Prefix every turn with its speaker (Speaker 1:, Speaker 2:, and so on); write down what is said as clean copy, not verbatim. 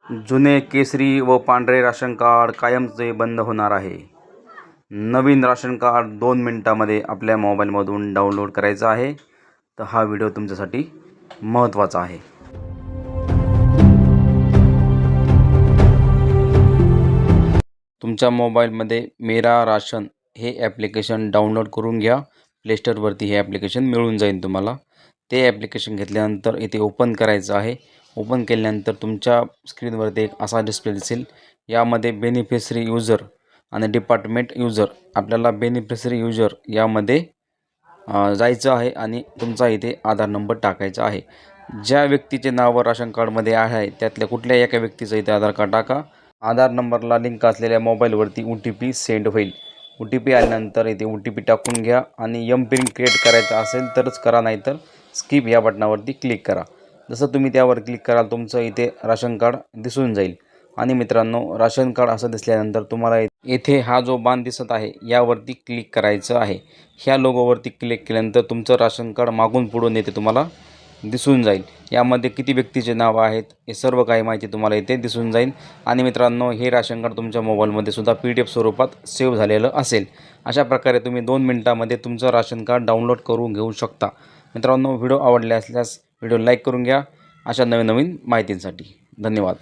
Speaker 1: जुने केसरी व पांढरे राशन कार्ड कायमचे बंद होणार आहे. नवीन राशन कार्ड 2 मिनिटांमध्ये आपल्या मोबाईलमधून डाउनलोड करायचं आहे. तर हा व्हिडिओ तुमच्यासाठी महत्त्वाचा आहे. तुमच्या मोबाईलमध्ये मेरा राशन हे ॲप्लिकेशन डाउनलोड करून घ्या. प्ले स्टोरवरती हे ॲप्लिकेशन मिळून जाईल तुम्हाला. ते ॲप्लिकेशन घेतल्यानंतर इथे ओपन करायचं आहे. ओपन केल्यानंतर तुमच्या स्क्रीनवरती एक असा डिस्प्ले दिसेल. यामध्ये बेनिफिशरी यूजर आणि डिपार्टमेंट यूजर, आपल्याला बेनिफिशरी यूजर यामध्ये जायचं आहे आणि तुमचा इथे आधार नंबर टाकायचा आहे. ज्या व्यक्तीचे नाव राशन कार्डमध्ये आहे त्यातल्या कुठल्याही एका व्यक्तीचं इथे आधार कार्ड टाका. आधार नंबरला लिंक असलेल्या मोबाईलवरती OTP सेंड होईल. OTP आल्यानंतर इथे OTP टाकून घ्या आणि एमपिन क्रिएट करायचा असेल तरच करा, नाहीतर स्किप या बटनावरती क्लिक करा. जसं तुम्ही त्यावर क्लिक कराल तुमचं इथे राशन कार्ड दिसून जाईल. आणि मित्रांनो, राशन कार्ड असं दिसल्यानंतर तुम्हाला येथे हा जो बाण दिसत आहे यावरती क्लिक करायचं आहे. ह्या लोगोवरती क्लिक केल्यानंतर तुमचं राशन कार्ड मागून पुढून येथे तुम्हाला दिसून जाईल. यामध्ये किती व्यक्तीचे नाव आहेत हे सर्व काही माहिती तुम्हाला इथे दिसून जाईल. आणि मित्रांनो, हे राशन कार्ड तुमच्या मोबाईलमध्ये सुद्धा PDF स्वरूपात सेव्ह झालेलं असेल. अशा प्रकारे तुम्ही 2 मिनिटांमध्ये तुमचं राशन कार्ड डाउनलोड करून घेऊ शकता. मित्रांनो, व्हिडिओ आवडले असल्यास व्हिडिओ लाईक करून घ्या. अशा नवीन माहितींसाठी धन्यवाद.